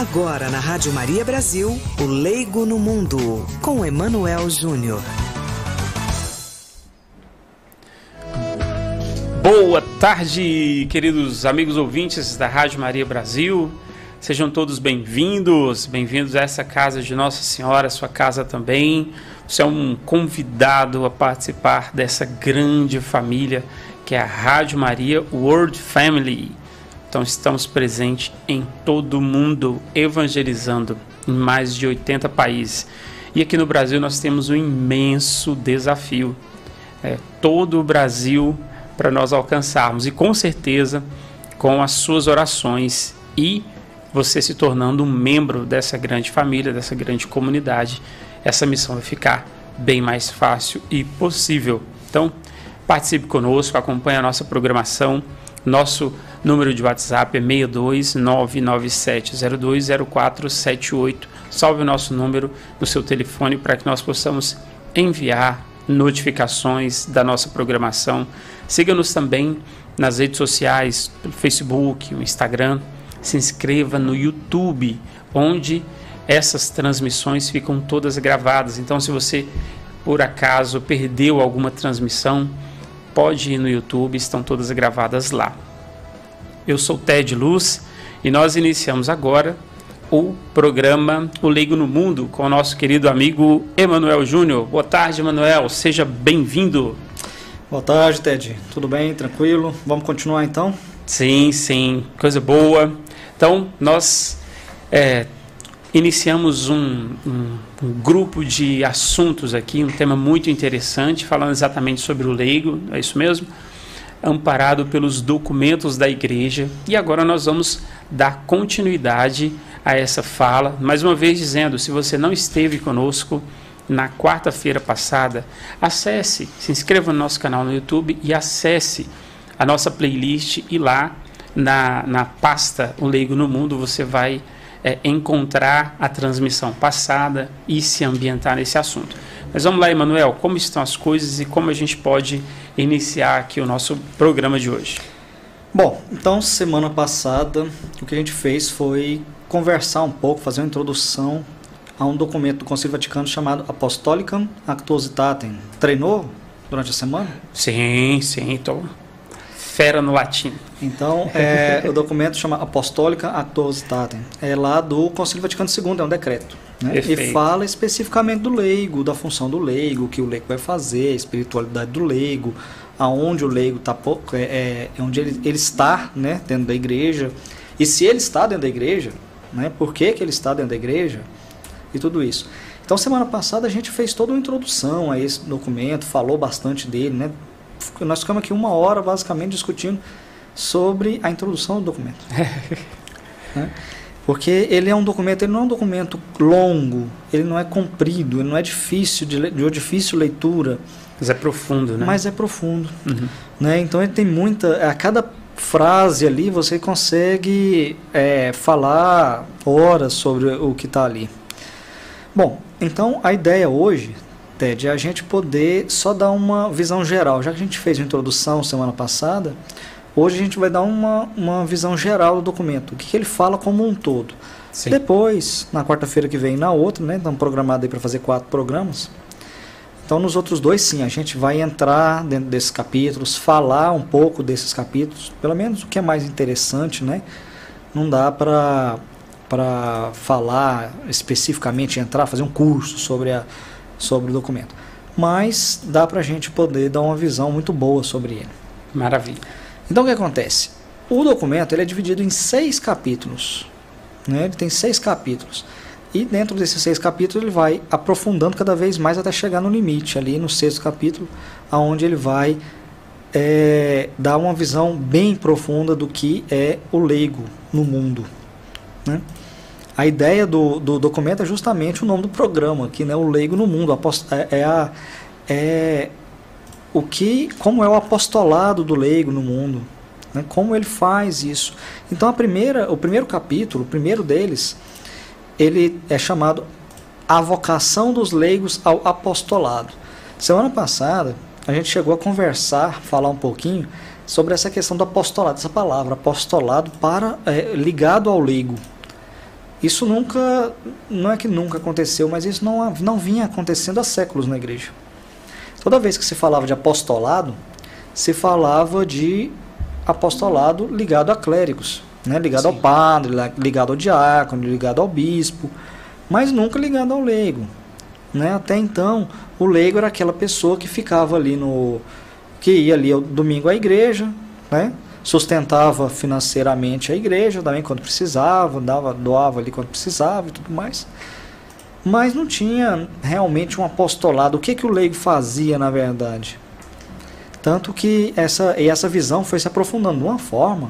Agora na Rádio Maria Brasil, o Leigo no Mundo, com Emanuel Júnior. Boa tarde, queridos amigos ouvintes da Rádio Maria Brasil. Sejam todos bem-vindos a essa casa de Nossa Senhora, sua casa também. Você é um convidado a participar dessa grande família que é a Rádio Maria World Family. Então estamos presentes em todo o mundo, evangelizando em mais de 80 países. E aqui no Brasil nós temos um imenso desafio. Todo o Brasil para nós alcançarmos. E com certeza, com as suas orações e você se tornando um membro dessa grande família, dessa grande comunidade, essa missão vai ficar bem mais fácil e possível. Então, participe conosco, acompanhe a nossa programação. Nosso número de WhatsApp é 62997020478. Salve o nosso número no seu telefone para que nós possamos enviar notificações da nossa programação. Siga-nos também nas redes sociais, pelo Facebook, o Instagram. Se inscreva no YouTube, onde essas transmissões ficam todas gravadas. Então, se você, por acaso, perdeu alguma transmissão, pode ir no YouTube, estão todas gravadas lá. Eu sou Ted Luz e nós iniciamos agora o programa O Leigo no Mundo com o nosso querido amigo Emanuel Júnior. Boa tarde, Emanuel, seja bem-vindo. Boa tarde, Ted. Tudo bem? Tranquilo? Vamos continuar então? Sim, coisa boa. Então, nós iniciamos um grupo de assuntos aqui, um tema muito interessante, falando exatamente sobre o leigo, é isso mesmo? Amparado pelos documentos da igreja. E agora nós vamos dar continuidade a essa fala, mais uma vez dizendo, se você não esteve conosco na quarta-feira passada, acesse, se inscreva no nosso canal no YouTube e acesse a nossa playlist e lá na pasta O Leigo no Mundo você vai encontrar a transmissão passada e se ambientar nesse assunto. Mas vamos lá, Emanuel, como estão as coisas e como a gente pode iniciar aqui o nosso programa de hoje? Bom, então semana passada o que a gente fez foi conversar um pouco, fazer uma introdução a um documento do Concílio Vaticano chamado Apostolicam Actuositatem. Treinou durante a semana? Sim, estou fera no latim. Então, o documento chama Apostolica Actuositatem. É lá do Concílio Vaticano II, é um decreto. Né? E fala especificamente do leigo, da função do leigo, o que o leigo vai fazer, a espiritualidade do leigo, aonde o leigo está, onde ele está, né, dentro da igreja, e se ele está dentro da igreja, né, por que ele está dentro da igreja, e tudo isso. Então, semana passada a gente fez toda uma introdução a esse documento, falou bastante dele, né? Nós ficamos aqui 1 hora basicamente discutindo sobre a introdução do documento. Né? Porque ele é um documento, ele não é um documento longo, ele não é comprido, ele não é difícil de difícil leitura. Mas é profundo, né? Mas é profundo. Uhum. Né? Então ele tem muita... A cada frase ali você consegue falar horas sobre o que está ali. Bom, então a ideia hoje, Ted, é a gente poder só dar uma visão geral. Já que a gente fez a introdução semana passada, hoje a gente vai dar uma visão geral do documento, o que ele fala como um todo. Sim. Depois, na quarta-feira que vem, na outra, né, estamos programados aí para fazer 4 programas. Então, nos outros 2, sim, a gente vai entrar dentro desses capítulos, falar um pouco desses capítulos, pelo menos o que é mais interessante, né? Não dá para falar especificamente, entrar, fazer um curso sobre o documento. Mas dá para a gente poder dar uma visão muito boa sobre ele. Maravilha. Então o que acontece? O documento ele é dividido em 6 capítulos. Né? Ele tem 6 capítulos. E dentro desses 6 capítulos ele vai aprofundando cada vez mais até chegar no limite, ali no 6º capítulo, onde ele vai dar uma visão bem profunda do que é o leigo no mundo. Né? A ideia do documento é justamente o nome do programa aqui, né? O Leigo no Mundo. Como é o apostolado do leigo no mundo, né? Como ele faz isso. Então o primeiro capítulo, o primeiro deles, ele é chamado A Vocação dos Leigos ao Apostolado. Semana passada a gente chegou a falar um pouquinho sobre essa questão do apostolado, essa palavra apostolado ligado ao leigo. Isso nunca, não é que nunca aconteceu, mas isso não vinha acontecendo há séculos na igreja. Toda vez que se falava de apostolado, se falava de apostolado ligado a clérigos, né? Ligado ao padre, ligado ao diácono, ligado ao bispo, mas nunca ligado ao leigo, né? Até então, o leigo era aquela pessoa que ficava ali que ia ali ao domingo à igreja, né? Sustentava financeiramente a igreja também quando precisava, doava ali quando precisava e tudo mais. Mas não tinha realmente um apostolado. O que o leigo fazia, na verdade? Tanto que essa visão foi se aprofundando de uma forma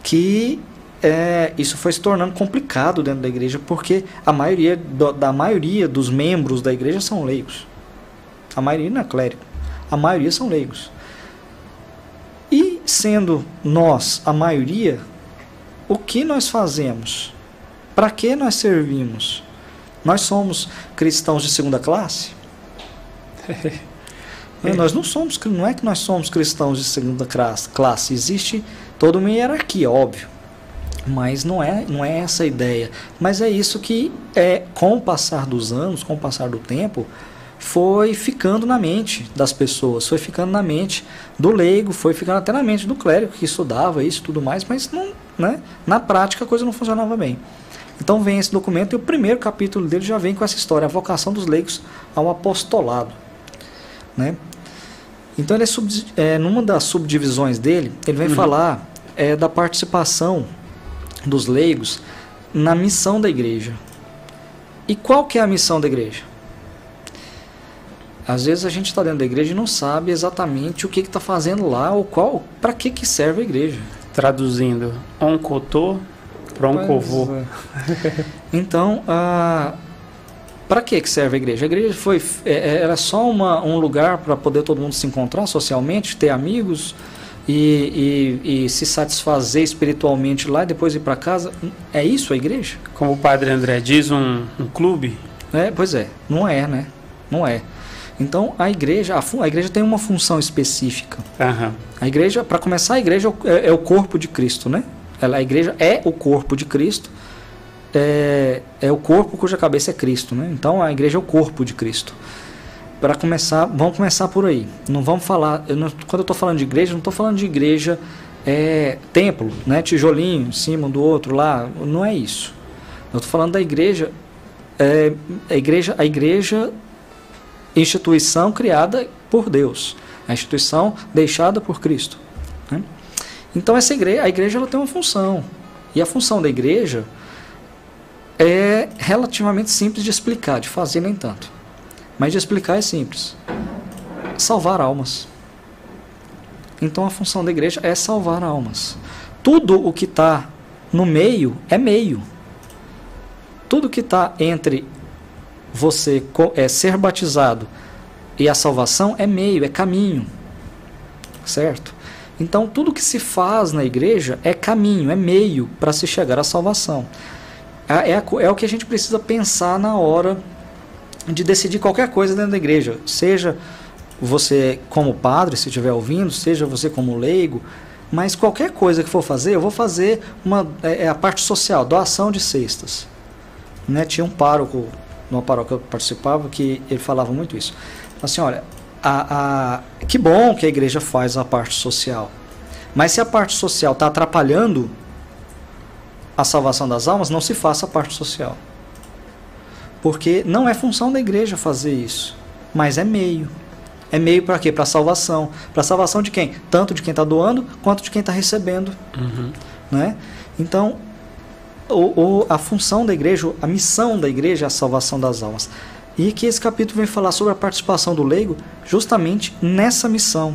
que isso foi se tornando complicado dentro da igreja, porque a maioria dos membros da igreja são leigos. A maioria não é clérigo. A maioria são leigos. E sendo nós a maioria, o que nós fazemos? Para que nós servimos? Nós somos cristãos de segunda classe? Nós não somos, não é que nós somos cristãos de segunda classe. Existe toda uma hierarquia, óbvio. Mas não é essa a ideia. Mas é isso que, com o passar dos anos, com o passar do tempo, foi ficando na mente das pessoas, foi ficando na mente do leigo, foi ficando até na mente do clérigo que estudava isso e tudo mais, mas não, né? Na prática a coisa não funcionava bem. Então vem esse documento e o primeiro capítulo dele já vem com essa história, a vocação dos leigos ao apostolado, né? Então ele numa das subdivisões dele, ele vem falar da participação dos leigos na missão da igreja. E qual que é a missão da igreja? Às vezes a gente está dentro da igreja e não sabe exatamente o que está fazendo lá ou para que serve a igreja. Traduzindo, oncotô para oncovô. Então, para que serve a igreja? A igreja era só um lugar para poder todo mundo se encontrar socialmente, ter amigos e se satisfazer espiritualmente lá e depois ir para casa. É isso a igreja? Como o padre André diz, um clube? Pois é, não é, né? Não é. Então a igreja tem uma função específica. A igreja, para começar, a igreja é o corpo de Cristo, né? A igreja é o corpo de Cristo, é o corpo cuja cabeça é Cristo, né? Então a igreja é o corpo de Cristo. Para começar, vamos começar por aí. Não vamos falar, quando eu estou falando de igreja, não estou falando de igreja templo, né? Tijolinho em cima do outro lá, não é isso. Eu estou falando da igreja, a igreja instituição criada por Deus, a instituição deixada por Cristo, né? Então a igreja ela tem uma função, e a função da igreja é relativamente simples de explicar, de fazer nem tanto, mas de explicar é simples: salvar almas. Então a função da igreja é salvar almas. Tudo o que está no meio é meio. Tudo que está entre você ser batizado e a salvação é meio, é caminho, certo? Então tudo que se faz na igreja é caminho, é meio para se chegar à salvação. É o que a gente precisa pensar na hora de decidir qualquer coisa dentro da igreja, seja você como padre, se estiver ouvindo, seja você como leigo, mas qualquer coisa que for fazer, eu vou fazer a parte social, doação de cestas, né? Tinha um pároco numa paróquia que eu participava, que ele falava muito isso. Assim, olha, que bom que a igreja faz a parte social, mas se a parte social está atrapalhando a salvação das almas, não se faça a parte social. Porque não é função da igreja fazer isso, mas é meio. É meio para quê? Para a salvação. Para a salvação de quem? Tanto de quem está doando, quanto de quem está recebendo. Né? Então, a função da igreja, a missão da igreja é a salvação das almas. E que esse capítulo vem falar sobre a participação do leigo justamente nessa missão.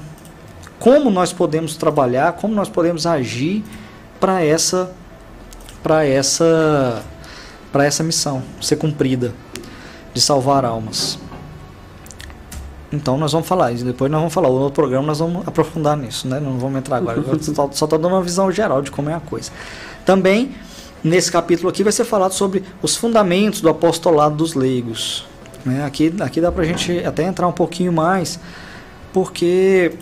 Como nós podemos trabalhar, como nós podemos agir para essa missão ser cumprida, de salvar almas. Então nós vamos falar, e depois nós vamos falar, no outro programa nós vamos aprofundar nisso, né? Não vamos entrar agora, só estou dando uma visão geral de como é a coisa. Também, nesse capítulo aqui vai ser falado sobre os fundamentos do apostolado dos leigos, né? Aqui dá para a gente até entrar um pouquinho mais, porque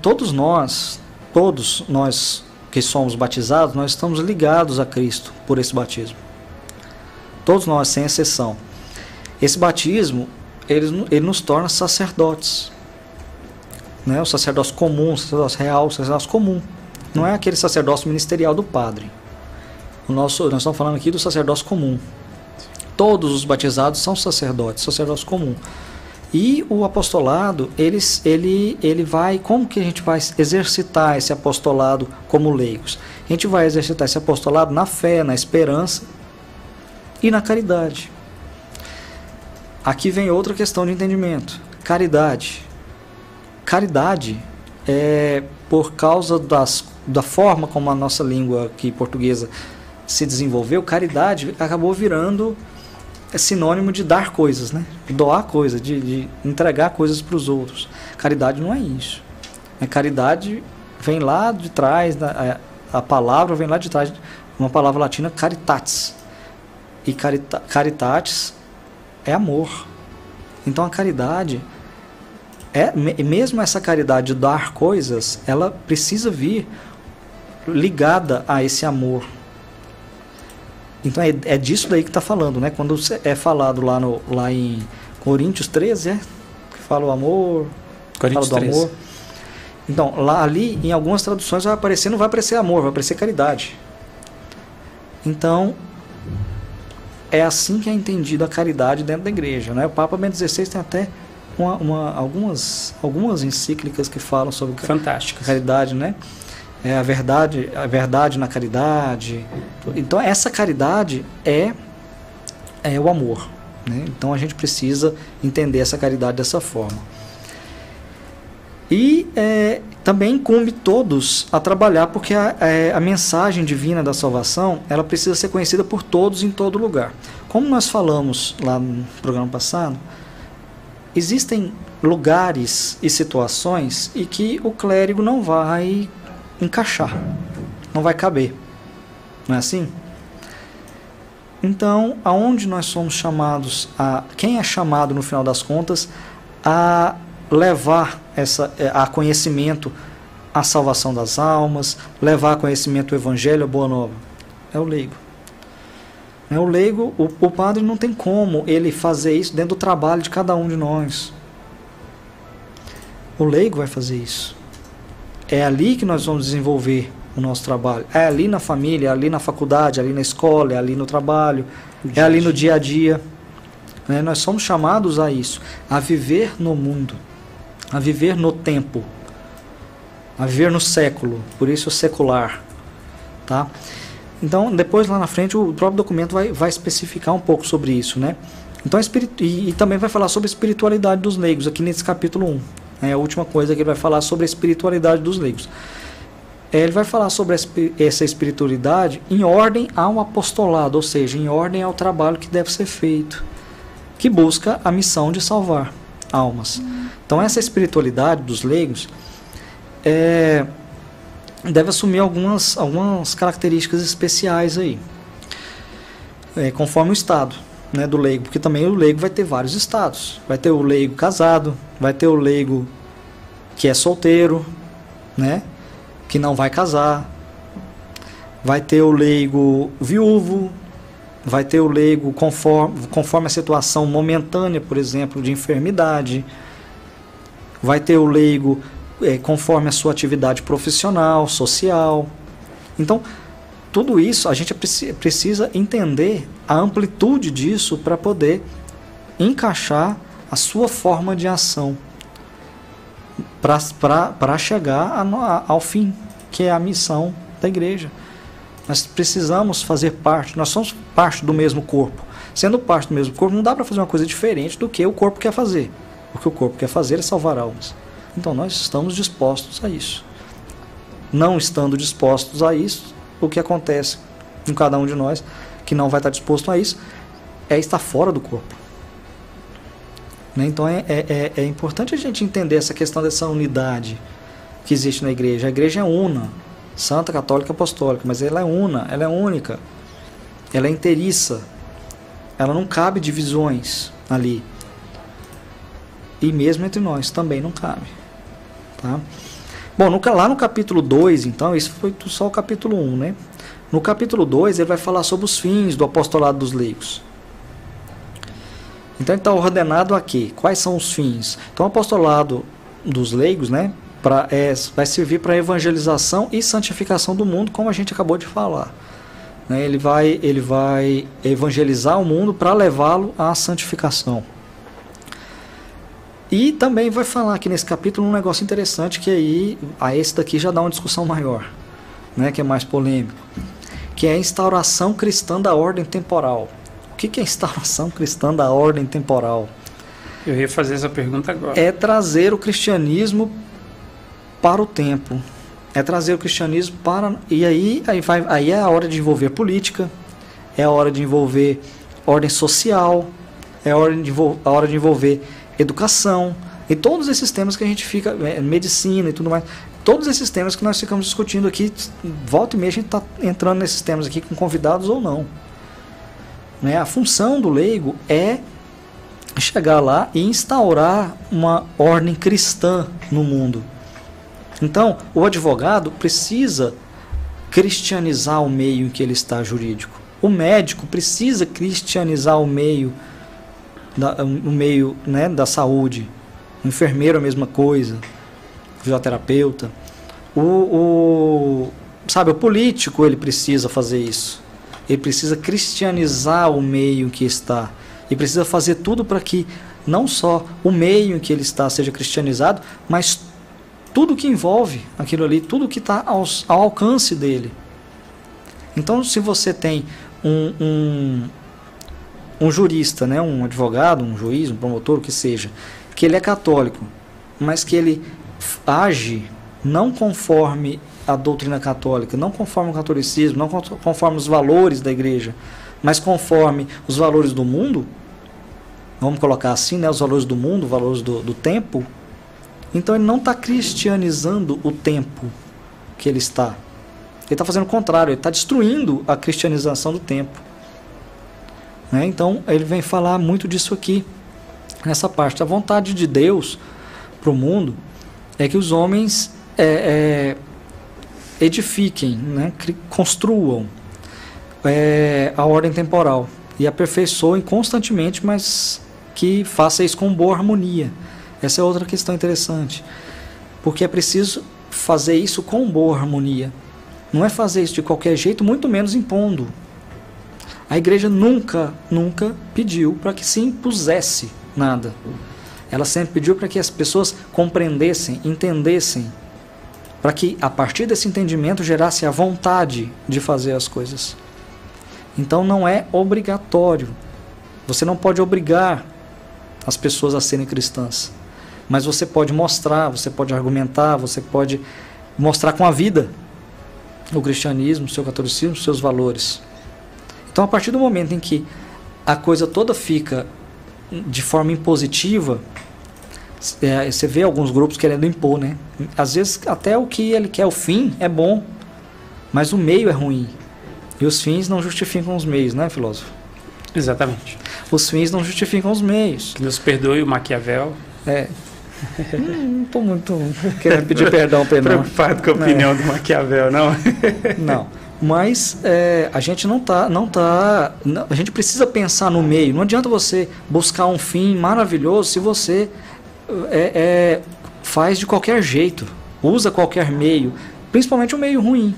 todos nós que somos batizados, nós estamos ligados a Cristo por esse batismo. Todos nós, sem exceção. Esse batismo, ele nos torna sacerdotes. Né? O sacerdócio comum, o sacerdócio real, o sacerdócio comum. Não é aquele sacerdócio ministerial do padre. Nós estamos falando aqui do sacerdócio comum. Todos os batizados são sacerdotes, sacerdócio comum. E o apostolado, ele vai... Como que a gente vai exercitar esse apostolado como leigos? A gente vai exercitar esse apostolado na fé, na esperança e na caridade. Aqui vem outra questão de entendimento. Caridade. Caridade é por causa da forma como a nossa língua aqui portuguesa se desenvolveu. Caridade acabou virando sinônimo de dar coisas, né? De doar coisas, de entregar coisas para os outros. Caridade não é isso. A caridade vem lá de trás, a palavra vem lá de trás, uma palavra latina, caritatis. E caritatis é amor. Então a caridade, mesmo essa caridade de dar coisas, ela precisa vir ligada a esse amor. Então é disso daí que está falando, né? Quando é falado lá em Coríntios 13, que fala o amor, Coríntios fala do 13. amor. Então, ali em algumas traduções não vai aparecer amor, vai aparecer caridade. Então, é assim que é entendida a caridade dentro da igreja, né? O Papa Bento XVI tem até algumas encíclicas que falam sobre caridade, né? A verdade na caridade. Então essa caridade é o amor, né? Então a gente precisa entender essa caridade dessa forma. E também incumbe todos a trabalhar, porque a mensagem divina da salvação, ela precisa ser conhecida por todos em todo lugar. Como nós falamos lá no programa passado, existem lugares e situações em que o clérigo não vai encaixar, não vai caber, não é assim? Então, aonde nós somos chamados quem é chamado no final das contas a levar a conhecimento a salvação das almas, levar a conhecimento o evangelho, a boa nova? É o leigo. O leigo, o padre não tem como ele fazer isso dentro do trabalho de cada um de nós. O leigo vai fazer isso. É ali que nós vamos desenvolver o nosso trabalho. É ali na família, é ali na faculdade, é ali na escola, é ali no trabalho, é ali no dia a dia. Né? Nós somos chamados a isso, a viver no mundo, a viver no tempo, a viver no século, por isso o secular. Tá? Então, depois lá na frente, o próprio documento vai especificar um pouco sobre isso. Né? Então, e também vai falar sobre a espiritualidade dos leigos, aqui nesse capítulo 1. É a última coisa que ele vai falar sobre a espiritualidade dos leigos. Ele vai falar sobre essa espiritualidade em ordem ao apostolado, ou seja, em ordem ao trabalho que deve ser feito, que busca a missão de salvar almas. Então essa espiritualidade dos leigos deve assumir algumas características especiais aí, conforme o estado, né, do leigo, porque também o leigo vai ter vários estados. Vai ter o leigo casado, vai ter o leigo que é solteiro, né, que não vai casar, vai ter o leigo viúvo, vai ter o leigo conforme a situação momentânea, por exemplo, de enfermidade, vai ter o leigo conforme a sua atividade profissional, social. Então, tudo isso a gente precisa entender a amplitude disso para poder encaixar a sua forma de ação para chegar ao fim, que é a missão da igreja. Nós precisamos fazer parte, nós somos parte do mesmo corpo. Sendo parte do mesmo corpo, não dá para fazer uma coisa diferente do que o corpo quer fazer. O que o corpo quer fazer é salvar almas. Então nós estamos dispostos a isso. Não estando dispostos a isso, o que acontece com cada um de nós que não vai estar disposto a isso é estar fora do corpo. Então é importante a gente entender essa questão dessa unidade que existe na igreja. A igreja é una, santa, católica, apostólica, mas ela é una, ela é única, ela é inteiriça, ela não cabe divisões ali. E mesmo entre nós também não cabe. Tá? Bom, lá no capítulo 2, então, isso foi só o capítulo 1, né? No capítulo 2, ele vai falar sobre os fins do apostolado dos leigos. Então, ele está ordenado a quê? Quais são os fins? Então, o apostolado dos leigos, né, vai servir para a evangelização e santificação do mundo, como a gente acabou de falar. Né? Ele vai evangelizar o mundo para levá-lo à santificação. E também vai falar aqui nesse capítulo um negócio interessante, que aí, esse daqui já dá uma discussão maior, né, que é mais polêmico, que é a instauração cristã da ordem temporal. O que é a instauração cristã da ordem temporal? Eu ia fazer essa pergunta agora. É trazer o cristianismo para o tempo. É trazer o cristianismo para... E aí é a hora de envolver política, é a hora de envolver ordem social, é a hora de envolver educação, e todos esses temas que a gente fica, medicina e tudo mais, todos esses temas que nós ficamos discutindo aqui, volta e meia a gente está entrando nesses temas aqui com convidados ou não. Né? A função do leigo é chegar lá e instaurar uma ordem cristã no mundo. Então, o advogado precisa cristianizar o meio em que ele está jurídico. O médico precisa cristianizar o meio né, da saúde. O enfermeiro a mesma coisa. O fisioterapeuta. Sabe, o político ele precisa fazer isso. Ele precisa cristianizar o meio em que está. Ele precisa fazer tudo para que não só o meio em que ele está seja cristianizado, mas tudo que envolve aquilo ali, tudo que está ao alcance dele. Então, se você tem um jurista, né, um advogado, um juiz, um promotor, o que seja, que ele é católico, mas que ele age não conforme a doutrina católica, não conforme o catolicismo, não conforme os valores da igreja, mas conforme os valores do mundo, vamos colocar assim, né, os valores do mundo, os valores do tempo, então ele não está cristianizando o tempo que ele está. Ele está fazendo o contrário, ele está destruindo a cristianização do tempo. Né? Então ele vem falar muito disso aqui, nessa parte. A vontade de Deus para o mundo é que os homens edifiquem, né? Construam a ordem temporal e aperfeiçoem constantemente, mas que faça isso com boa harmonia. Essa é outra questão interessante, porque é preciso fazer isso com boa harmonia. Não é fazer isso de qualquer jeito, muito menos impondo. A igreja nunca pediu para que se impusesse nada. Ela sempre pediu para que as pessoas compreendessem, entendessem, para que a partir desse entendimento gerasse a vontade de fazer as coisas. Então não é obrigatório. Você não pode obrigar as pessoas a serem cristãs. Mas você pode mostrar, você pode argumentar, você pode mostrar com a vida o cristianismo, o seu catolicismo, os seus valores. Então, a partir do momento em que a coisa toda fica de forma impositiva, você vê alguns grupos querendo impor, né? Às vezes, até o que ele quer, o fim, é bom, mas o meio é ruim. E os fins não justificam os meios, né, filósofo? Exatamente. Os fins não justificam os meios. Que Deus perdoe o Maquiavel. Não estou muito querendo pedir perdão para ele, não. Preocupado com a opinião do Maquiavel, não? Não, mas a gente a gente precisa pensar no meio. Não adianta você buscar um fim maravilhoso se você faz de qualquer jeito, usa qualquer meio, principalmente um meio ruim,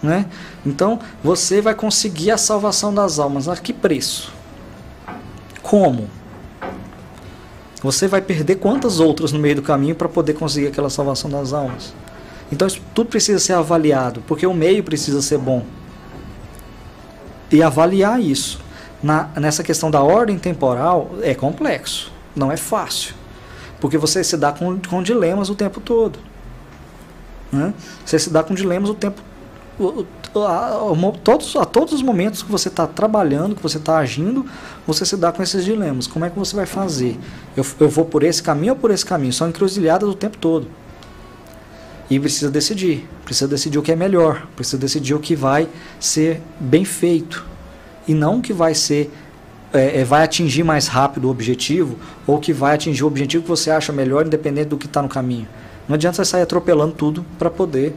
né? Então você vai conseguir a salvação das almas. A que preço? Como? Você vai perder quantas outras no meio do caminho para poder conseguir aquela salvação das almas? Então isso tudo precisa ser avaliado, porque o meio precisa ser bom. E avaliar isso nessa questão da ordem temporal é complexo, não é fácil. Porque você se dá com dilemas o tempo todo. Né? Você se dá com dilemas o tempo a todos os momentos que você está trabalhando, que você está agindo, você se dá com esses dilemas. Como é que você vai fazer? Eu vou por esse caminho ou por esse caminho? São encruzilhadas o tempo todo. E precisa decidir o que é melhor, precisa decidir o que vai ser bem feito, e não o que vai ser, vai atingir mais rápido o objetivo, ou que vai atingir o objetivo que você acha melhor, independente do que está no caminho. Não adianta você sair atropelando tudo para poder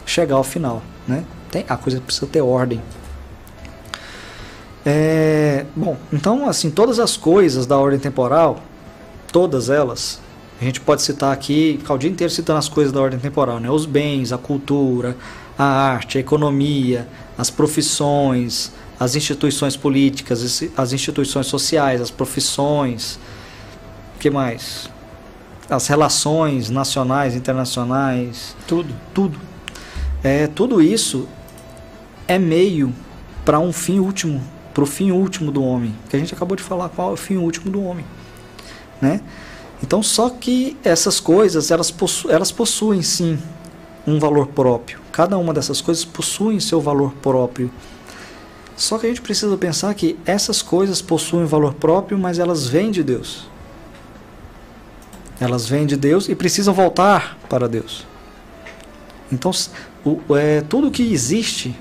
chegar ao final, né? A coisa precisa ter ordem. Bom, então, assim, todas as coisas da ordem temporal, todas elas, a gente pode citar aqui, ficar o dia inteiro citando as coisas da ordem temporal, né? Os bens, a cultura, a arte, a economia, as profissões, as instituições políticas, as instituições sociais, as profissões, o que mais? As relações nacionais, internacionais, tudo. Tudo isso é meio para um fim último, para o fim último do homem, que a gente acabou de falar qual é o fim último do homem, né? Então, só que essas coisas, elas possuem sim um valor próprio. Cada uma dessas coisas possui seu valor próprio. Só que a gente precisa pensar que essas coisas possuem valor próprio, mas elas vêm de Deus. Elas vêm de Deus e precisam voltar para Deus. Então, tudo que existe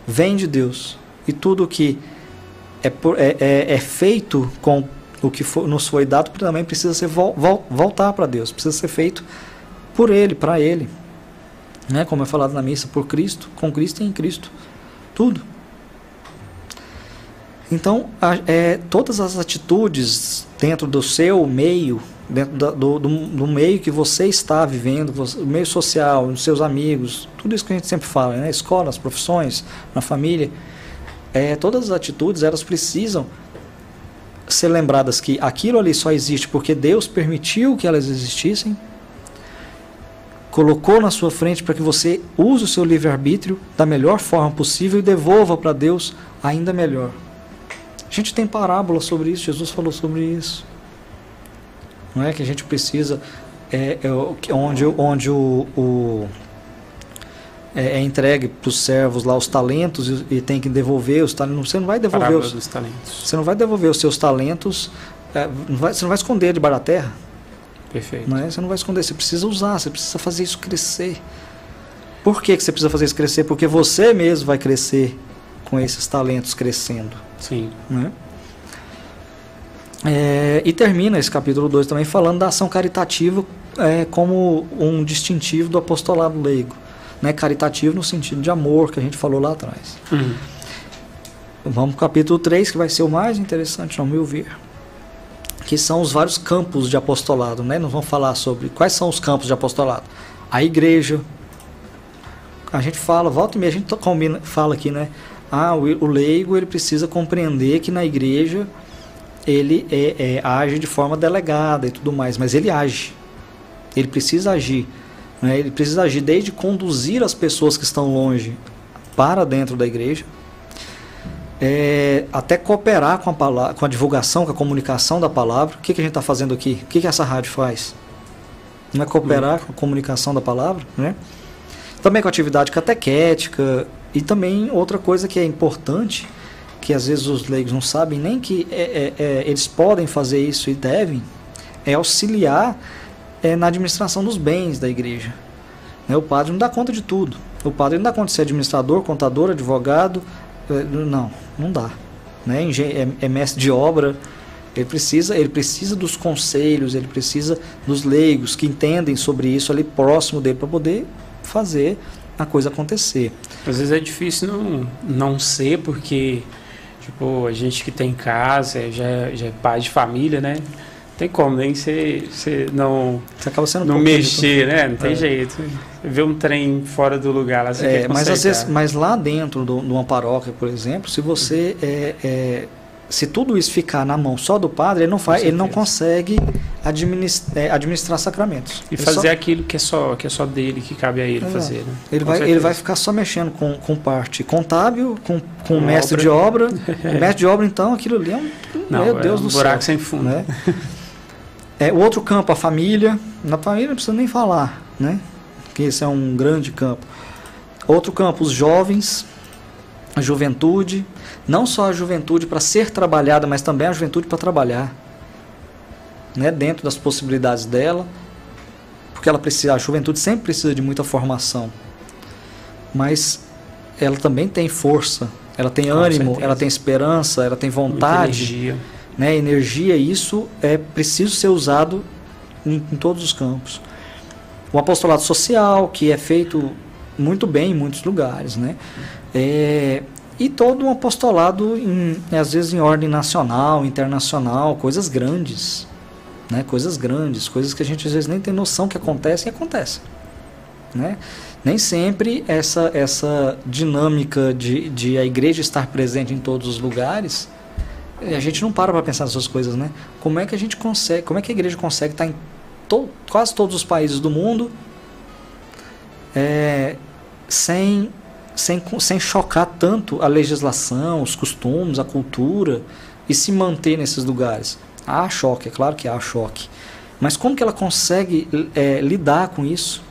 vem de Deus. E tudo que é feito com o que nos foi dado também precisa voltar para Deus. Precisa ser feito por Ele, para Ele. Né? Como é falado na missa, por Cristo, com Cristo e em Cristo. Tudo. Então, todas as atitudes dentro do seu meio, dentro do meio que você está vivendo, o meio social, os seus amigos, tudo isso que a gente sempre fala, né? Escola, nas profissões, na família, todas as atitudes, elas precisam ser lembradas que aquilo ali só existe porque Deus permitiu que elas existissem, colocou na sua frente para que você use o seu livre-arbítrio da melhor forma possível e devolva para Deus ainda melhor. A gente tem parábola sobre isso, Jesus falou sobre isso. Não é que a gente precisa, onde é entregue para os servos lá os talentos e tem que devolver os talentos. Você não vai devolver os talentos. Você não vai devolver os seus talentos, você não vai esconder debaixo da terra. Perfeito. Não é? Você não vai esconder, você precisa usar, você precisa fazer isso crescer. Por que você precisa fazer isso crescer? Porque você mesmo vai crescer com esses talentos crescendo. Sim. Né? E termina esse capítulo 2 também falando da ação caritativa como um distintivo do apostolado leigo. Né? Caritativo no sentido de amor, que a gente falou lá atrás. Uhum. Vamos para o capítulo 3, que vai ser o mais interessante, ao meu ver. Que são os vários campos de apostolado. Né? Nós vamos falar sobre quais são os campos de apostolado. A igreja. A gente fala, volta e meia, a gente fala aqui, né? O leigo ele precisa compreender que na igreja ele age de forma delegada e tudo mais, mas ele age. Ele precisa agir. Né? Ele precisa agir desde conduzir as pessoas que estão longe para dentro da igreja, até cooperar com a palavra, com a divulgação, com a comunicação da palavra. O que a gente está fazendo aqui? O que essa rádio faz? Não é cooperar com a comunicação da palavra, né? Também com a atividade catequética. E também outra coisa que é importante, que às vezes os leigos não sabem nem que eles podem fazer isso e devem, é auxiliar na administração dos bens da igreja. Né? O padre não dá conta de tudo. O padre não dá conta de ser administrador, contador, advogado. Não dá. Né? É mestre de obra. Ele precisa dos conselhos, ele precisa dos leigos que entendem sobre isso ali próximo dele para poder fazer a coisa acontecer. Às vezes é difícil não ser, porque tipo, a gente que tem casa, já é pai de família, né? Não tem como nem você não, você acaba sendo não mexer, né? Não tem jeito. Você vê um trem fora do lugar lá, você quer mas às vezes, mas lá dentro de uma paróquia, por exemplo, se você se tudo isso ficar na mão só do padre, ele não consegue administrar sacramentos. E fazer aquilo que é só dele, que cabe a ele fazer. Né? Ele vai ficar só mexendo com parte contábil, com mestre de obra. O mestre de obra, então, aquilo ali meu Deus do céu. Buraco sem fundo. Né? O outro campo, a família. Na família não precisa nem falar, né? Que esse é um grande campo. Outro campo, os jovens, a juventude. Não só a juventude para ser trabalhada, mas também a juventude para trabalhar, né, dentro das possibilidades dela, porque a juventude sempre precisa de muita formação, mas ela também tem força, ela tem ânimo, ela tem esperança, ela tem vontade, energia, e isso é preciso ser usado em todos os campos. O apostolado social, que é feito muito bem em muitos lugares, né? E todo um apostolado, às vezes em ordem nacional, internacional, coisas grandes, né? Coisas grandes, coisas que a gente às vezes nem tem noção que acontecem e acontecem, né? Nem sempre essa dinâmica de a igreja estar presente em todos os lugares, a gente não para pensar nessas coisas, né? Como é que a gente consegue, como é que a igreja consegue estar em quase todos os países do mundo sem chocar tanto a legislação, os costumes, a cultura, e se manter nesses lugares? Há choque, é claro que há choque. Mas como que ela consegue lidar com isso?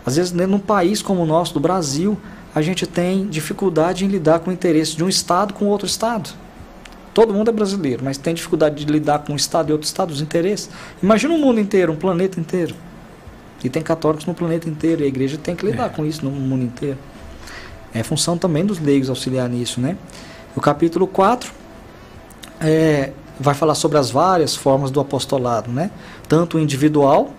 Às vezes, num país como o nosso, do Brasil, a gente tem dificuldade em lidar com o interesse de um Estado com outro Estado. Todo mundo é brasileiro, mas tem dificuldade de lidar com um Estado e outro Estado, os interesses. Imagina um mundo inteiro, um planeta inteiro. E tem católicos no planeta inteiro, e a igreja tem que lidar com isso no mundo inteiro. É função também dos leigos auxiliar nisso, né? O capítulo 4 vai falar sobre as várias formas do apostolado, né? Tanto o individual,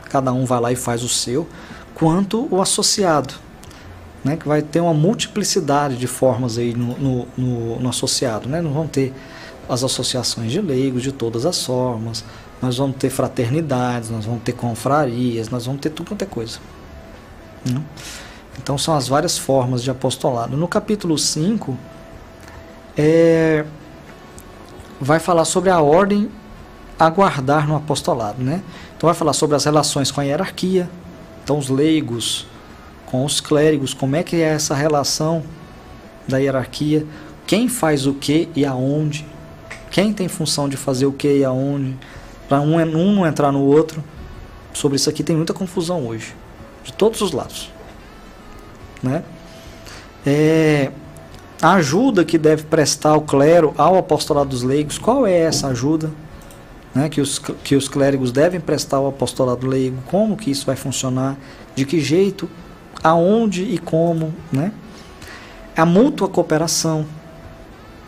cada um vai lá e faz o seu, quanto o associado, né? Que vai ter uma multiplicidade de formas aí no associado, né? Não vão ter as associações de leigos de todas as formas, nós vamos ter fraternidades, nós vamos ter confrarias, nós vamos ter tudo quanto é coisa, né? Então são as várias formas de apostolado. No capítulo 5 vai falar sobre a ordem a guardar no apostolado, né? Então vai falar sobre as relações com a hierarquia, então os leigos com os clérigos, como é que é essa relação da hierarquia, quem faz o que e aonde, quem tem função de fazer o que e aonde, para um não entrar no outro. Sobre isso aqui tem muita confusão hoje, de todos os lados, né? A ajuda que deve prestar o clero ao apostolado dos leigos, qual é essa ajuda, né, que os clérigos devem prestar ao apostolado leigo, como que isso vai funcionar, de que jeito, aonde e como, né? A mútua cooperação,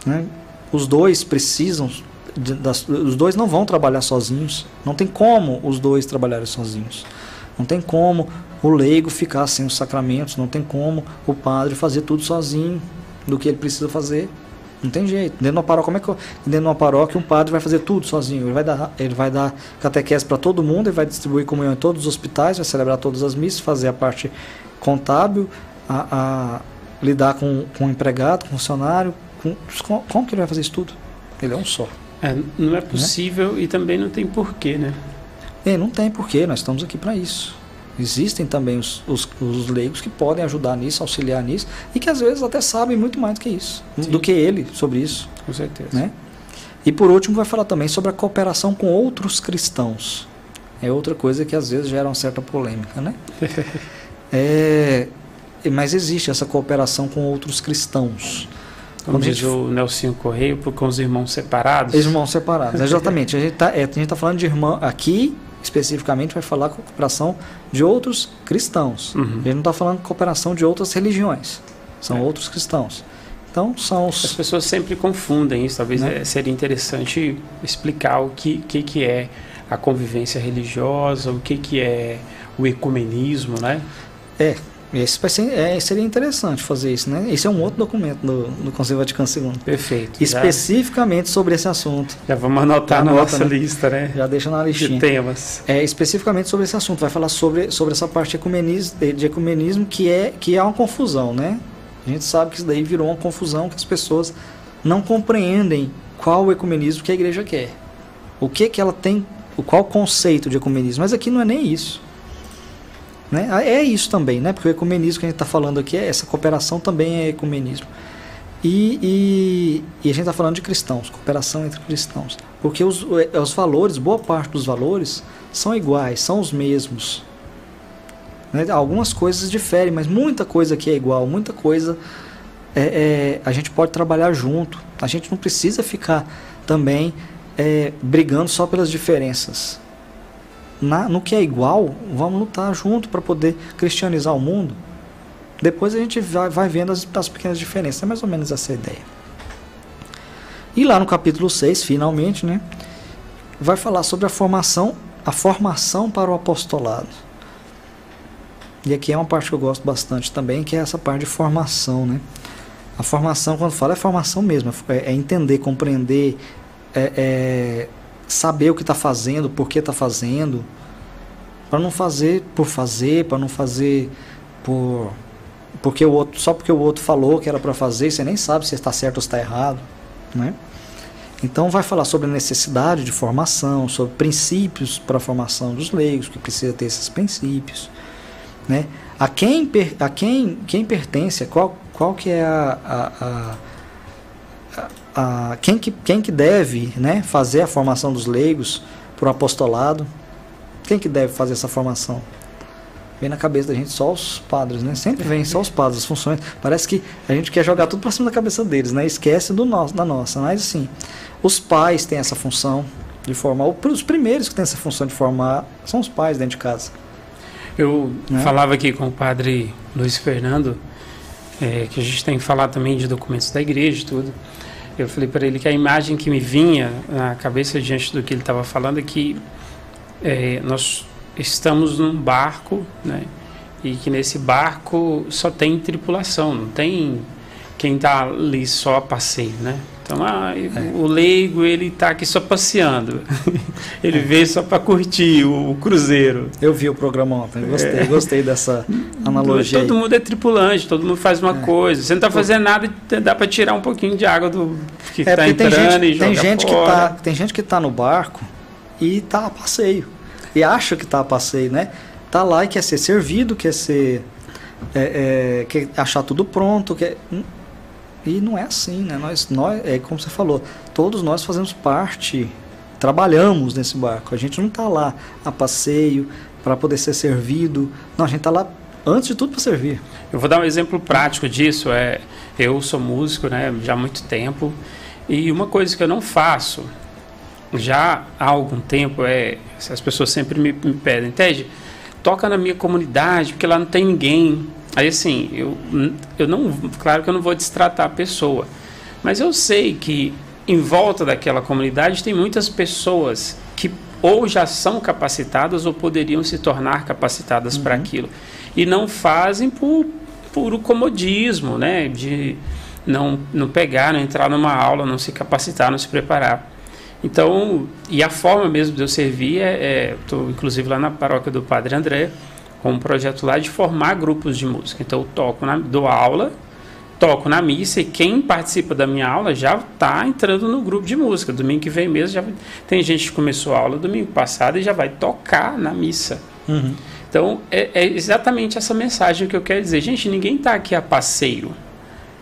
né? Os dois precisam, os dois não vão trabalhar sozinhos, não tem como os dois trabalharem sozinhos, não tem como o leigo ficar sem os sacramentos, não tem como o padre fazer tudo sozinho do que ele precisa fazer, não tem jeito. Dentro de uma paróquia, dentro de uma paróquia um padre vai fazer tudo sozinho, ele vai dar catequese para todo mundo, ele vai distribuir comunhão em todos os hospitais, vai celebrar todas as missas, fazer a parte contábil, lidar com o empregado, com o funcionário, como que ele vai fazer isso tudo? Ele é um só. Não é possível, né? E também não tem porquê, né? Não tem porquê, nós estamos aqui para isso. Existem também os leigos que podem ajudar nisso, auxiliar nisso, e que às vezes até sabem muito mais do que isso, Sim. do que ele sobre isso. Com certeza. Né? E por último vai falar também sobre a cooperação com outros cristãos. É outra coisa que às vezes gera uma certa polêmica, né? Mas existe essa cooperação com outros cristãos. Como diz o Nelsinho Correia, com os irmãos separados. Irmãos separados, exatamente. A gente tá falando de irmão aqui, especificamente vai falar com cooperação de outros cristãos. Uhum. A gente não está falando de cooperação de outras religiões. São outros cristãos. Então, são os... As pessoas sempre confundem isso. Talvez seria interessante explicar o que é a convivência religiosa, o que é o ecumenismo, né? Seria interessante fazer isso, né? Esse é um outro documento do Concílio Vaticano II. Perfeito. Especificamente sobre esse assunto. Já vamos anotar na nossa lista, né? Já deixa na listinha. De temas. Especificamente sobre esse assunto. Vai falar sobre essa parte de ecumenismo que é uma confusão, né? A gente sabe que isso daí virou uma confusão, que as pessoas não compreendem qual o ecumenismo que a igreja quer. O que ela tem, qual o conceito de ecumenismo. Mas aqui não é nem isso. Né? É isso também, né? Porque o ecumenismo que a gente está falando aqui, essa cooperação também é ecumenismo. E a gente está falando de cristãos, cooperação entre cristãos. Porque os valores, boa parte dos valores, são iguais, são os mesmos. Né? Algumas coisas diferem, mas muita coisa aqui é igual, muita coisa a gente pode trabalhar junto. A gente não precisa ficar também brigando só pelas diferenças. No que é igual, vamos lutar junto para poder cristianizar o mundo. Depois a gente vai vendo as pequenas diferenças. É mais ou menos essa a ideia. E lá no capítulo 6, finalmente, né, vai falar sobre a formação a formação para o apostolado. E aqui é uma parte que eu gosto bastante também, que é essa parte de formação, né? A formação, quando fala, é formação mesmo, é entender, compreender, saber o que está fazendo, por que está fazendo, para não fazer por fazer, para não fazer porque só porque o outro falou que era para fazer, você nem sabe se está certo ou se está errado, né? Então vai falar sobre a necessidade de formação, sobre princípios para a formação dos leigos, que precisa ter esses princípios, né? A quem pertence, qual que é quem que deve, né, fazer a formação dos leigos para o apostolado? Quem que deve fazer essa formação? Vem na cabeça da gente só os padres, né? Sempre vem só os padres, as funções. Parece que a gente quer jogar tudo para cima da cabeça deles, né? Esquece da nossa. Mas assim, os pais têm essa função de formar. Os primeiros que têm essa função de formar são os pais dentro de casa. Eu falava aqui com o padre Luiz Fernando, que a gente tem que falar também de documentos da igreja e tudo. Eu falei para ele que a imagem que me vinha na cabeça diante do que ele estava falando é que nós estamos num barco, né? E que nesse barco só tem tripulação, não tem quem está ali só a passeio, né? Então, o leigo, ele está aqui só passeando. Ele veio só para curtir o cruzeiro. Eu vi o programa ontem, gostei dessa analogia. Todo mundo é tripulante, todo mundo faz uma coisa. Você não está fazendo nada, dá para tirar um pouquinho de água do que está entrando e jogar fora. Tem gente que está no barco e está a passeio. E acha que está a passeio, né? Está lá e quer ser servido, quer achar tudo pronto, E não é assim, né? Nós, como você falou, todos nós fazemos parte, trabalhamos nesse barco. A gente não está lá a passeio para poder ser servido. Não, a gente está lá, antes de tudo, para servir. Eu vou dar um exemplo prático disso. Eu sou músico, né, já há muito tempo. E uma coisa que eu não faço já há algum tempo as pessoas sempre me pedem, Ted, toca na minha comunidade, porque lá não tem ninguém. Aí assim, eu não, claro que eu não vou destratar a pessoa, mas eu sei que em volta daquela comunidade tem muitas pessoas que ou já são capacitadas ou poderiam se tornar capacitadas para aquilo, e não fazem por puro comodismo, né, de não pegar, não entrar numa aula, não se capacitar, não se preparar. Então, e a forma mesmo de eu servir estou inclusive lá na paróquia do Padre André, com um projeto lá de formar grupos de música. Então eu dou aula, toco na missa, e quem participa da minha aula já está entrando no grupo de música. Domingo que vem mesmo, tem gente que começou a aula domingo passado e já vai tocar na missa. Então é exatamente essa mensagem que eu quero dizer. Gente, ninguém está aqui a passeio.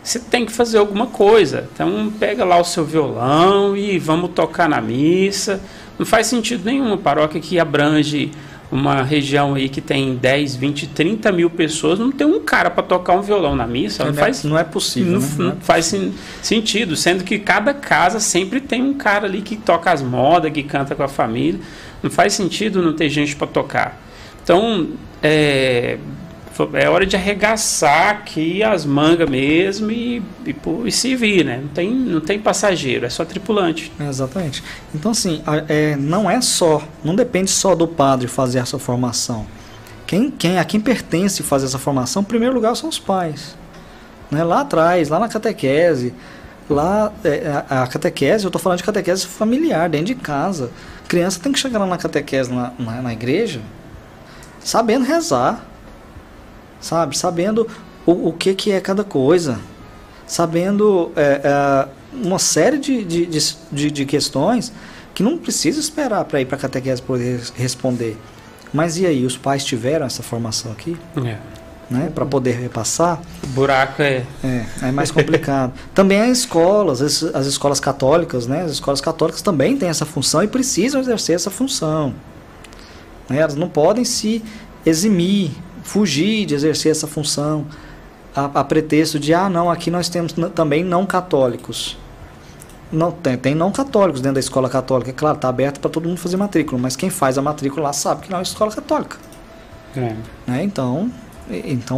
Você tem que fazer alguma coisa. Então pega lá o seu violão e vamos tocar na missa. Não faz sentido nenhum uma paróquia que abrange uma região aí que tem 10, 20, 30 mil pessoas, não tem um cara para tocar um violão na missa. Não é possível. Não faz sentido, sendo que cada casa sempre tem um cara ali que toca as modas, que canta com a família. Não faz sentido não ter gente para tocar. Então, é hora de arregaçar aqui as mangas mesmo e se vir, né? Não tem passageiro, é só tripulante. Exatamente. Então, assim, não depende só do padre fazer essa formação. A quem pertence fazer essa formação, em primeiro lugar, são os pais. Né? Lá atrás, lá na catequese, a catequese, eu estou falando de catequese familiar, dentro de casa. A criança tem que chegar lá na catequese, na igreja, sabendo rezar. Sabe? Sabendo o que é cada coisa, sabendo uma série de questões que não precisa esperar para ir para a catequese poder responder. Mas e aí, os pais tiveram essa formação aqui? Né? Para poder repassar? O buraco é mais complicado. Também as escolas católicas, né? As escolas católicas também têm essa função e precisam exercer essa função. Né? Elas não podem se eximir, fugir de exercer essa função a pretexto de, não, aqui nós temos também não católicos. Não, tem não católicos dentro da escola católica, é claro, está aberto para todo mundo fazer matrícula, mas quem faz a matrícula lá sabe que não é uma escola católica. Né? Então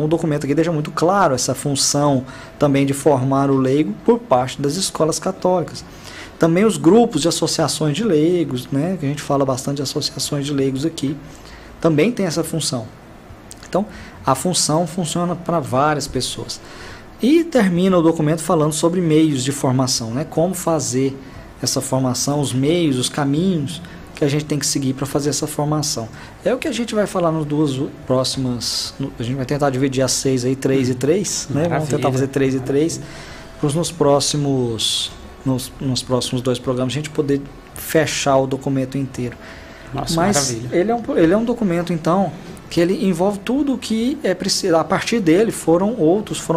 o documento aqui deixa muito claro essa função também de formar o leigo por parte das escolas católicas. Também os grupos de associações de leigos, né, que a gente fala bastante de associações de leigos aqui, também tem essa função. Então, a função funciona para várias pessoas. E termina o documento falando sobre meios de formação, né, como fazer essa formação, os meios, os caminhos que a gente tem que seguir para fazer essa formação. É o que a gente vai falar nas duas próximas... A gente vai tentar dividir as 6 aí, 3 e 3, né? Vamos tentar fazer 3 e 3, para nos próximos 2 programas a gente poder fechar o documento inteiro. Nossa, mas maravilha. Ele é um documento, então, que ele envolve tudo o que é preciso. A partir dele foram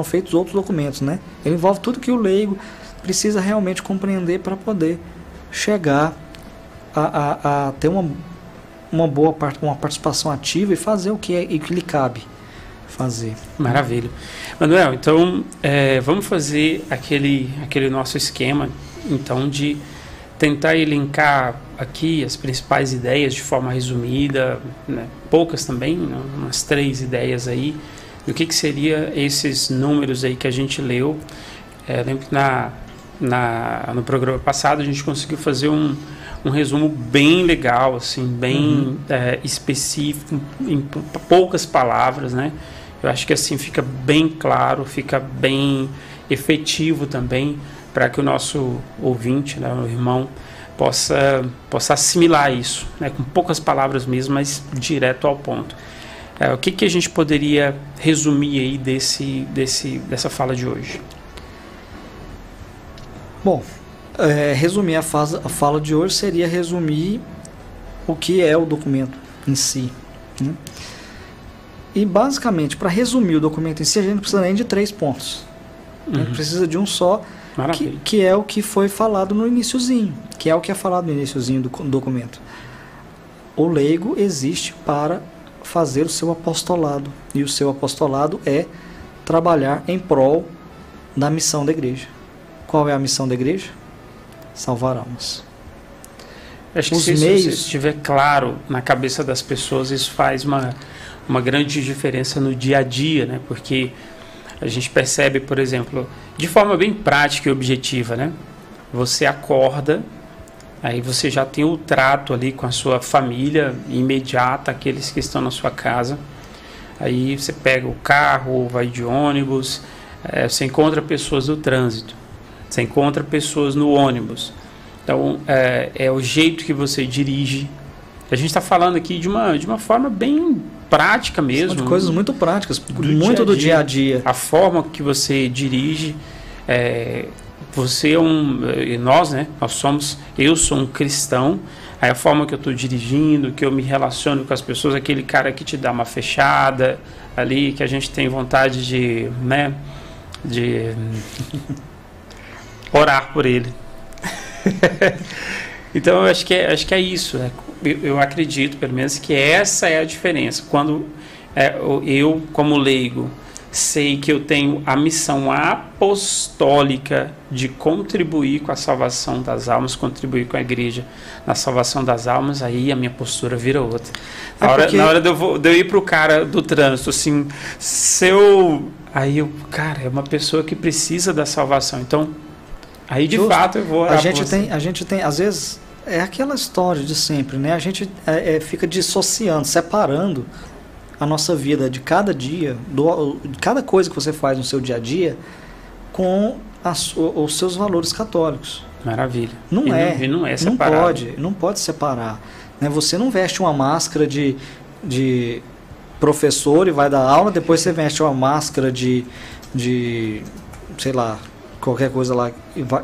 feitos outros documentos, né? Ele envolve tudo que o leigo precisa realmente compreender para poder chegar a ter uma participação ativa e fazer o que lhe cabe fazer. Maravilha. Manuel, então vamos fazer aquele nosso esquema, então, de tentar elencar aqui as principais ideias de forma resumida, né? Poucas também, né? Umas 3 ideias aí, do que seria esses números aí que a gente leu. Lembro que no programa passado a gente conseguiu fazer um resumo bem legal, assim, bem específico, em poucas palavras, né? Eu acho que assim fica bem claro, fica bem efetivo também, para que o nosso ouvinte, né, o irmão, possa assimilar isso, né, com poucas palavras mesmo, mas direto ao ponto. O que a gente poderia resumir aí dessa fala de hoje? Bom, resumir a fala de hoje seria resumir o que é o documento em si, né? E basicamente, para resumir o documento em si, a gente não precisa nem de 3 pontos. A gente precisa de um só, que é o que foi falado no iniciozinho, que é o que é falado no iniciozinho do documento. O leigo existe para fazer o seu apostolado, e o seu apostolado é trabalhar em prol da missão da igreja. Qual é a missão da igreja? Salvar almas. Acho que se isso estiver claro na cabeça das pessoas, isso faz uma grande diferença no dia a dia, né? Porque a gente percebe, por exemplo, de forma bem prática e objetiva, né? Você acorda, aí você já tem o trato ali com a sua família imediata, aqueles que estão na sua casa. Aí você pega o carro, vai de ônibus, você encontra pessoas no trânsito, você encontra pessoas no ônibus. Então, é o jeito que você dirige. A gente está falando aqui de uma forma bem prática mesmo. São de coisas muito práticas, muito do dia a dia. A forma que você dirige, você nós, né? Eu sou um cristão, aí a forma que eu estou dirigindo, que eu me relaciono com as pessoas, aquele cara que te dá uma fechada ali, que a gente tem vontade de, né, de orar por ele. Então eu acho que é isso, né? Eu acredito, pelo menos, que essa é a diferença. Quando eu, como leigo, sei que eu tenho a missão apostólica de contribuir com a salvação das almas, contribuir com a igreja na salvação das almas, aí a minha postura vira outra. Na hora de eu ir pro cara do trânsito, assim, cara, é uma pessoa que precisa da salvação, então aí de fato eu vou... A gente tem, às vezes, é aquela história de sempre, né? A gente fica dissociando, separando a nossa vida de cada dia, de cada coisa que você faz no seu dia a dia, com os seus valores católicos. Maravilha. Não é separado. Não pode separar. Né? Você não veste uma máscara de professor e vai dar aula, depois você veste uma máscara de sei lá, qualquer coisa lá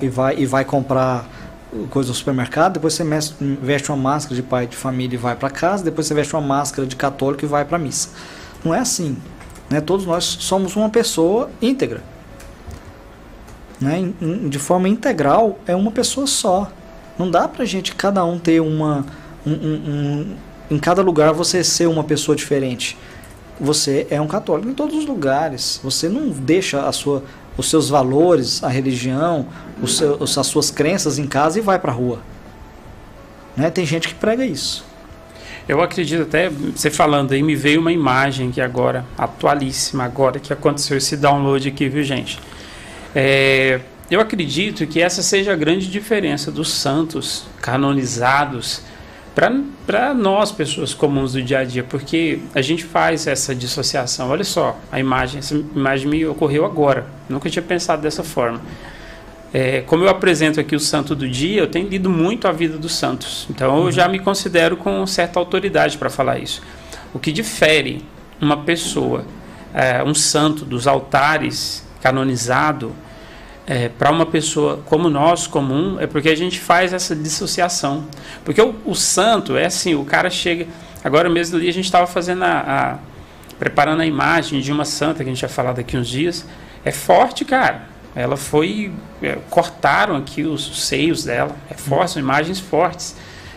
e vai comprar coisa no supermercado, depois você veste uma máscara de pai de família e vai para casa, depois você veste uma máscara de católico e vai para a missa. Não é assim, né? Todos nós somos uma pessoa íntegra, né? De forma integral é uma pessoa só. Não dá pra gente cada um ter em cada lugar você ser uma pessoa diferente. Você é um católico em todos os lugares. Você não deixa os seus valores, a religião, as suas crenças em casa e vai para a rua. Né? Tem gente que prega isso. Eu acredito, até você falando aí, me veio uma imagem aqui agora, atualíssima agora, que aconteceu esse download aqui, viu, gente? eu acredito que essa seja a grande diferença dos santos canonizados para nós, pessoas comuns do dia a dia, porque a gente faz essa dissociação. Olha só, essa imagem me ocorreu agora, nunca tinha pensado dessa forma. Como eu apresento aqui o santo do dia, eu tenho lido muito a vida dos santos, então eu já me considero com certa autoridade para falar isso. O que difere uma pessoa, um santo dos altares canonizado, para uma pessoa como nós, comum, é porque a gente faz essa dissociação. Porque o santo é assim, o cara chega... Agora mesmo ali a gente estava fazendo preparando a imagem de uma santa, que a gente vai falar daqui uns dias. É forte, cara. Ela foi... cortaram aqui os seios dela. É forte, são imagens fortes.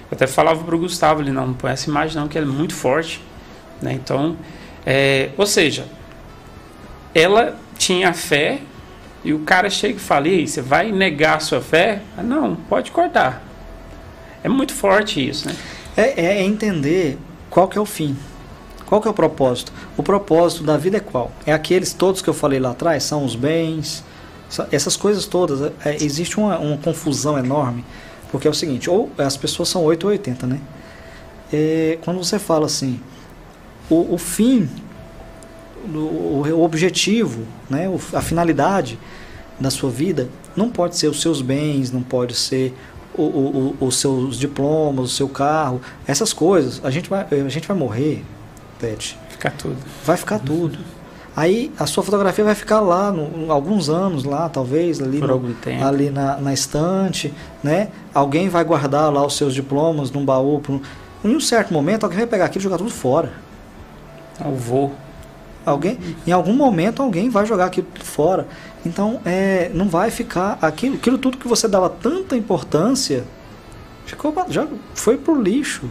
Eu até falava para o Gustavo ali, não põe essa imagem não, que ela é muito forte. Né? Então, ou seja, ela tinha fé... E o cara chega e fala, e aí, você vai negar a sua fé? Não, pode cortar. É muito forte isso, né? É entender qual que é o fim. Qual que é o propósito? O propósito da vida é qual? É aqueles todos que eu falei lá atrás, são os bens, essas coisas todas. Existe uma confusão enorme, porque é o seguinte, ou as pessoas são 8 ou 80, né? Quando você fala assim, o fim... O objetivo, né, a finalidade da sua vida não pode ser os seus bens, não pode ser os seus diplomas, o seu carro, essas coisas. A gente vai morrer, Pet. Vai ficar tudo. Aí a sua fotografia vai ficar lá, alguns anos lá, talvez, ali, ali na estante, né? Alguém vai guardar lá os seus diplomas num baú. Em um certo momento, alguém vai pegar aquilo e jogar tudo fora. Eu vou. Em algum momento alguém vai jogar aquilo fora. Então não vai ficar aquilo tudo que você dava tanta importância já foi pro lixo,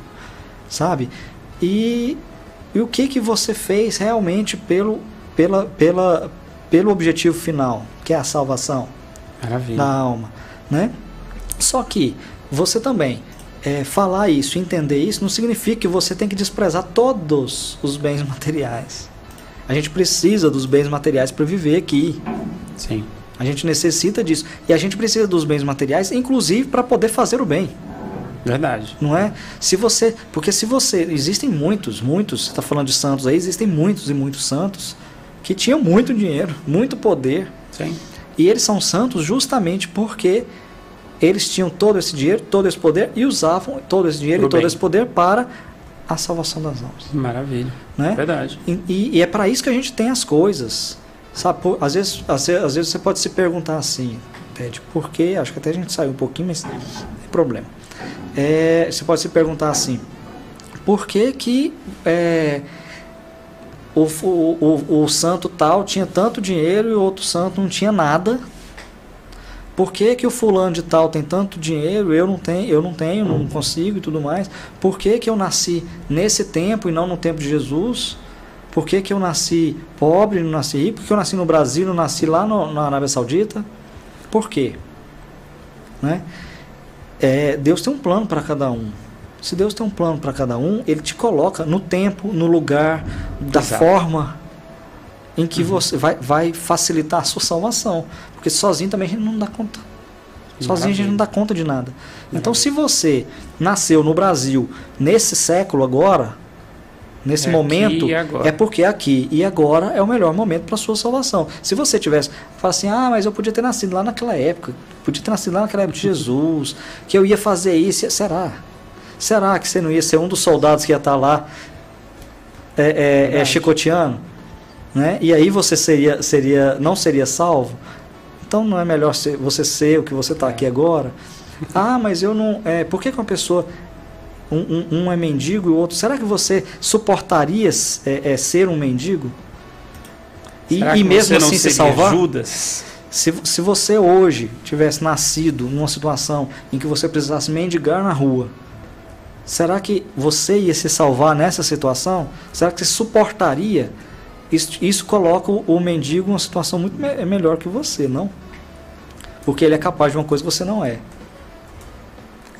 sabe? E o que você fez realmente pelo objetivo final, que é a salvação da alma, né? Só que você também falar isso, entender isso, não significa que você tem que desprezar todos os bens materiais. A gente precisa dos bens materiais para viver aqui. Sim. A gente necessita disso. E a gente precisa dos bens materiais, inclusive, para poder fazer o bem. Verdade. Não é? Porque se você... Existem muitos, você está falando de santos aí, existem muitos e muitos santos que tinham muito dinheiro, muito poder. Sim. E eles são santos justamente porque eles tinham todo esse dinheiro, todo esse poder e usavam todo esse dinheiro e todo esse poder para... a salvação das almas. Maravilha. Né? Verdade. E é para isso que a gente tem as coisas. Sabe? Às vezes você pode se perguntar assim, Ted, por quê? Acho que até a gente saiu um pouquinho, mas não tem problema. Você pode se perguntar assim, por que o santo tal tinha tanto dinheiro e o outro santo não tinha nada? Por que o fulano de tal tem tanto dinheiro, eu não tenho, não consigo e tudo mais? Por que eu nasci nesse tempo e não no tempo de Jesus? Por que eu nasci pobre e não nasci rico? Por que eu nasci no Brasil e não nasci lá na Arábia Saudita? Por quê? Né? Deus tem um plano para cada um. Se Deus tem um plano para cada um, Ele te coloca no tempo, no lugar, da forma em que você vai facilitar a sua salvação. Porque sozinho também a gente não dá conta. Sozinho a gente não dá conta de nada. Então, se você nasceu no Brasil nesse século agora, nesse momento, é porque aqui e agora é o melhor momento para a sua salvação. Se você tivesse, fala assim, mas eu podia ter nascido lá naquela época, podia ter nascido lá naquela época de Jesus, que eu ia fazer isso, será que você não ia ser um dos soldados que ia estar lá chicoteando? Né? E aí você não seria salvo? Então não é melhor você ser o que você está aqui agora? Mas eu não... por que uma pessoa... Um é mendigo e o outro... Será que você suportaria ser um mendigo? E mesmo assim se salvar? Judas? Se você hoje tivesse nascido numa situação em que você precisasse mendigar na rua, será que você ia se salvar nessa situação? Será que você suportaria? Isso coloca o mendigo em uma situação muito melhor que você, não? Porque ele é capaz de uma coisa que você não é.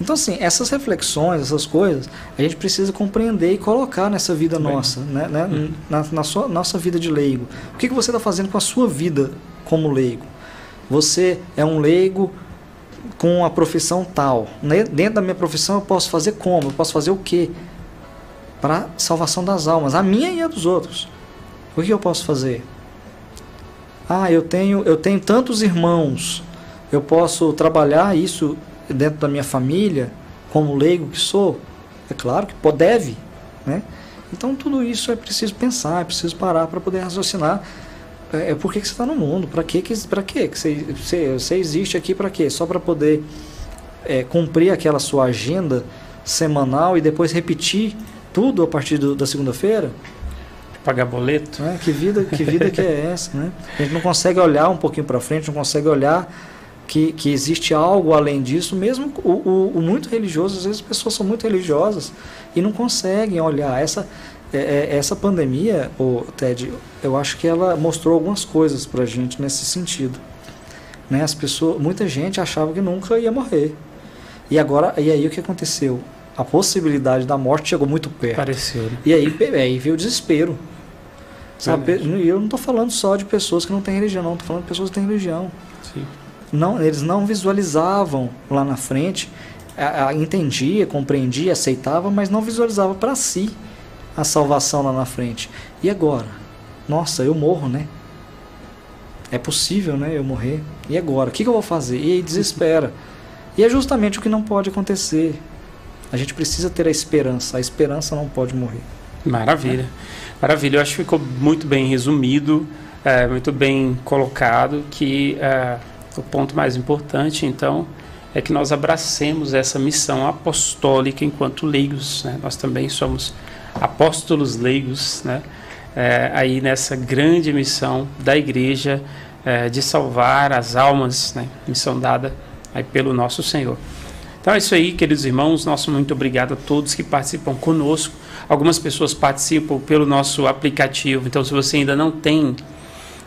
Então, assim, essas reflexões, essas coisas, a gente precisa compreender e colocar nessa vida nossa, né? Na nossa vida de leigo. O que você está fazendo com a sua vida como leigo? você é um leigo com a profissão tal. Dentro da minha profissão eu posso fazer como? Eu posso fazer o quê? Para salvação das almas, a minha e a dos outros. O que eu posso fazer? Eu tenho tantos irmãos, eu posso trabalhar isso dentro da minha família, como leigo que sou? É claro que deve, né? Então tudo isso é preciso pensar, é preciso parar para poder raciocinar. Por que você está no mundo? Para quê? Você existe aqui para quê? Só para poder cumprir aquela sua agenda semanal e depois repetir tudo a partir da segunda-feira? Pagar boleto? Que vida que é essa, né? A gente não consegue olhar um pouquinho para frente, não consegue olhar que existe algo além disso. Mesmo o muito religioso, às vezes as pessoas são muito religiosas e não conseguem olhar. Essa pandemia, Ted, eu acho que ela mostrou algumas coisas para a gente nesse sentido, né? Muita gente achava que nunca ia morrer. E aí o que aconteceu? A possibilidade da morte chegou muito perto. Pareceu, né? E aí veio o desespero. Sabe? E eu não estou falando só de pessoas que não têm religião, não. Estou falando de pessoas que têm religião. Sim. Não, eles não visualizavam lá na frente, entendia, compreendia, aceitava, mas não visualizava para si a salvação lá na frente. E agora? Nossa, eu morro, né? É possível, né, eu morrer. E agora? O que eu vou fazer? E aí desespera. E é justamente o que não pode acontecer. A gente precisa ter a esperança. A esperança não pode morrer. Maravilha. Maravilha. Eu acho que ficou muito bem resumido, muito bem colocado, que o ponto mais importante, então, é que nós abracemos essa missão apostólica enquanto leigos, né? Nós também somos apóstolos leigos, né? Aí nessa grande missão da igreja de salvar as almas, né? Missão dada aí pelo nosso Senhor. Então é isso aí, queridos irmãos, nosso muito obrigado a todos que participam conosco. Algumas pessoas participam pelo nosso aplicativo, então se você ainda não tem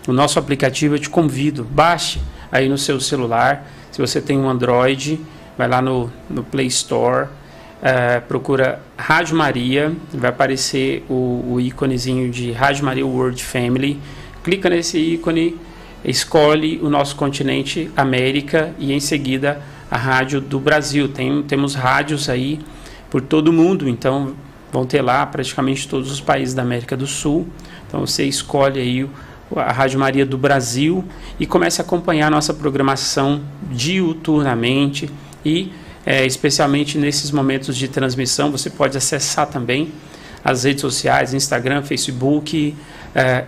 o nosso aplicativo, eu te convido, baixe aí no seu celular. Se você tem um Android, vai lá no Play Store, procura Rádio Maria, vai aparecer o íconezinho de Rádio Maria World Family, clica nesse ícone, escolhe o nosso continente América e em seguida a rádio do Brasil. Temos rádios aí por todo o mundo, então vão ter lá praticamente todos os países da América do Sul. Então você escolhe aí a Rádio Maria do Brasil e comece a acompanhar a nossa programação diuturnamente e especialmente nesses momentos de transmissão. Você pode acessar também as redes sociais, Instagram, Facebook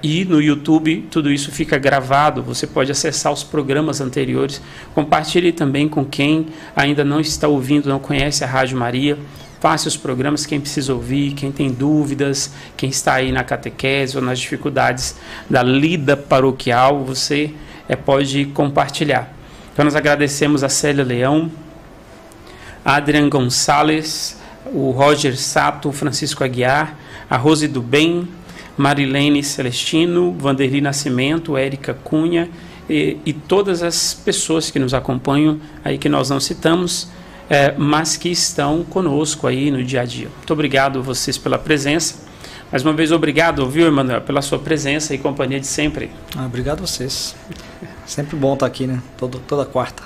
e no YouTube. Tudo isso fica gravado, você pode acessar os programas anteriores. Compartilhe também com quem ainda não está ouvindo, não conhece a Rádio Maria. Faça os programas, quem precisa ouvir, quem tem dúvidas, quem está aí na catequese ou nas dificuldades da lida paroquial, você pode compartilhar. Então nós agradecemos a Célia Leão, a Adrian Gonçalves, o Roger Sato, o Francisco Aguiar, a Rose do Bem, Marilene Celestino, Vanderly Nascimento, Érica Cunha e todas as pessoas que nos acompanham aí, que nós não citamos, mas que estão conosco aí no dia a dia. Muito obrigado a vocês pela presença. Mais uma vez, obrigado, viu, Emanuel, pela sua presença e companhia de sempre. Obrigado a vocês. Sempre bom estar aqui, né? Toda quarta.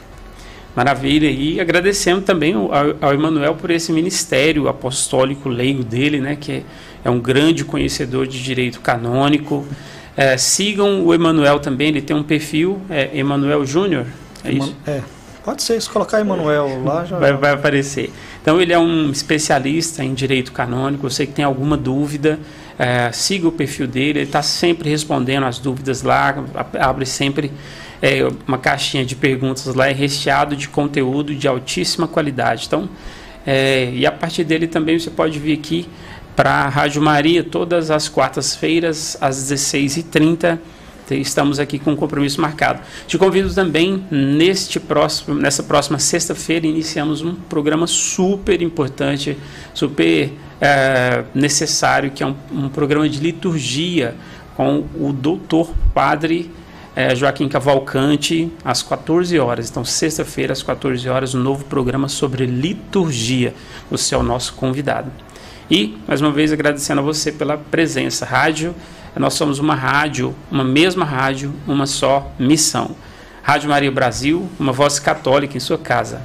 Maravilha. E agradecemos também ao Emanuel por esse ministério apostólico leigo dele, né? Que é um grande conhecedor de direito canônico. Sigam o Emanuel também, ele tem um perfil, Emanuel Júnior. É isso? Pode ser, se colocar Emanuel lá já vai aparecer. Então ele é um especialista em direito canônico. Você que tem alguma dúvida, siga o perfil dele, ele está sempre respondendo as dúvidas lá, abre sempre uma caixinha de perguntas lá, é recheado de conteúdo de altíssima qualidade. Então, e a partir dele também você pode vir aqui para a Rádio Maria todas as quartas-feiras às 16h30. Estamos aqui com um compromisso marcado. Te convido também, nessa próxima sexta-feira, iniciamos um programa super importante, super necessário, que é um programa de liturgia com o doutor Padre Joaquim Cavalcante, às 14 horas. Então, sexta-feira, às 14 horas, um novo programa sobre liturgia. Você é o nosso convidado. E, mais uma vez, agradecendo a você pela presença. Rádio, nós somos uma rádio, uma mesma rádio, uma só missão. Rádio Maria Brasil, uma voz católica em sua casa.